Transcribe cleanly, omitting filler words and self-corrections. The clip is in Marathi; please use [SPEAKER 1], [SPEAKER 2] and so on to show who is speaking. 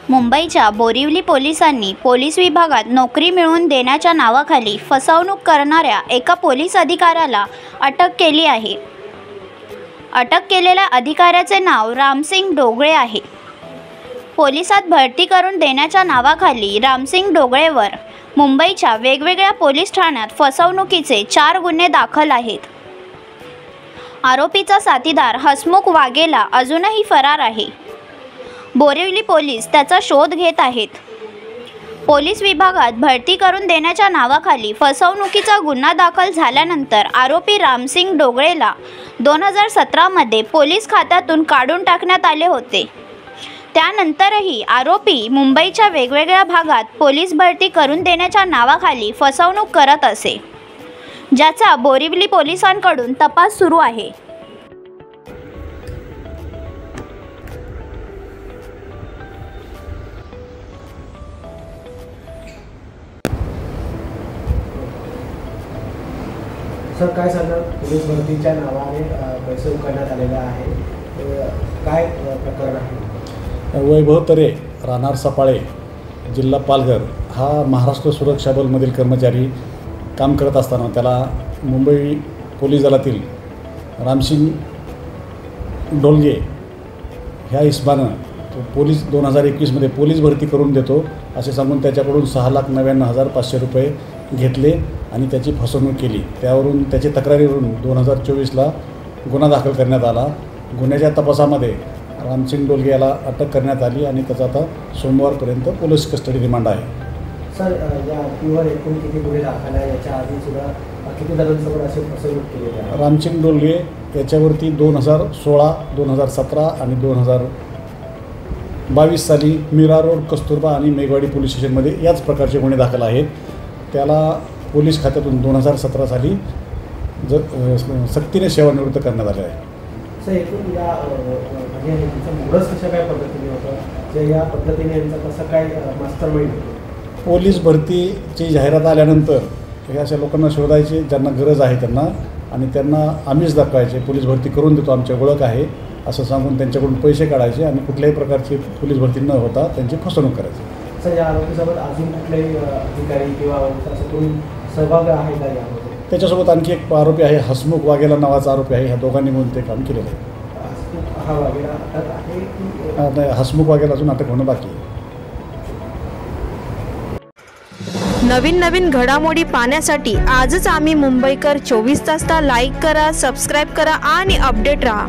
[SPEAKER 1] मुंबईच्या बोरिवली पोलिसांनी पोलीस विभागात नोकरी मिळवून देण्याच्या नावाखाली फसवणूक करणाऱ्या एका पोलीस अधिकाऱ्याला अटक केली आहे। अटक केलेल्या अधिकाऱ्याचे नाव रामसिंग डोगळे आहे। पोलिसात भरती करून देण्याच्या नावाखाली रामसिंग डोगळेवर मुंबईच्या वेगवेगळ्या पोलीस ठाण्यात फसवणुकीचे 4 गुन्हे दाखल आहेत। आरोपीचा साथीदार हसमुख वाघेला अजूनही फरार आहे। बोरिवली पोलीस त्याचा शोध घेत आहेत। पोलीस विभागात भरती करून देण्याच्या नावाखाली फसवणुकीचा गुन्हा दाखल झाल्यानंतर आरोपी रामसिंग डोगळेला 2017 मध्ये पोलीस खात्यातून काढून टाकण्यात आले होते। त्यानंतरही आरोपी मुंबईच्या वेगवेगळ्या भागात पोलीस भरती करून देण्याच्या नावाखाली फसवणूक करत असे, ज्याचा बोरिवली पोलिसांकडून तपास सुरू आहे।
[SPEAKER 2] सर, काय सांगा, पोलीस भरतीच्या नावाने पैसे उकळण्यात आलेला आहे, काय प्रकरण आहे?
[SPEAKER 3] वैभव तरे, राहणार सपाळे, जिल्हा पालघर हा महाराष्ट्र सुरक्षा बलमधील कर्मचारी काम करत असताना त्याला मुंबई पोलीस दलातील रामसिंग डोलगे ह्या इसमानं पोलीस 2021 पोलीस भरती करून देतो असे सांगून त्याच्याकडून 6,99,500 रुपये घेतले आणि त्याची फसवणूक केली। त्यावरून त्याची तक्रारीवरून 2024ला गुन्हा दाखल करण्यात आला। गुन्ह्याच्या तपासामध्ये रामसिंग डोलगे याला अटक करण्यात आली आणि त्याचा आता सोमवारपर्यंत पोलीस कस्टडी रिमांड आहे।
[SPEAKER 2] सर, या आरोपीवर एकूण किती गुन्हे दाखल आहे? याच्या आधीसुद्धा किती जणांसोबत असे फसवणूक केलेली आहे?
[SPEAKER 3] रामसिंग डोलगे याच्यावरती 2016, 2017 आणि 2022 साली मीरा रोड, कस्तुरबा आणि मेघवाडी पोलीस स्टेशनमध्ये याच प्रकारचे गुन्हे दाखल आहेत। त्याला पोलीस खात्यातून 2017 साली सक्तीने सेवानिवृत्त करण्यात आले आहे।
[SPEAKER 2] सर, एकूण या मोडस कशा काय पद्धतीने होतं, जे या पद्धतीने यांचा कसं काय मास्टर माइंड होतं?
[SPEAKER 3] पोलीस भरतीची जाहिरात आल्यानंतर हे अशा लोकांना शोधायचे ज्यांना गरज आहे त्यांना, आणि त्यांना आम्हीच दाखवायचे पोलीस भरती करून देतो, आमची ओळख आहे असं सांगून त्यांच्याकडून पैसे काढायचे आणि कुठल्याही प्रकारची पोलीस भरती न होता त्यांची फसवणूक करायची।
[SPEAKER 2] सर, या आरोपीसोबत अजून कुठलेही अधिकारी किंवा असं कोणी सहभाग आहे का यामध्ये?
[SPEAKER 3] त्याच्यासोबत आणखी एक आरोपी आहे, हसमुख वाघेला नावाचा आरोपी आहे। ह्या दोघांनी मिळून ते काम केलेलं आहे।
[SPEAKER 2] हा वाघेला अटक आहे की
[SPEAKER 3] नाही, हसमुख वाघेला अजून अटक होणं बाकी आहे।
[SPEAKER 4] नवीन घडामोडी पाहण्यासाठी आजच आम्ही मुंबईकर 24 तासला लाईक करा, सबस्क्राईब करा आणि अपडेट रहा।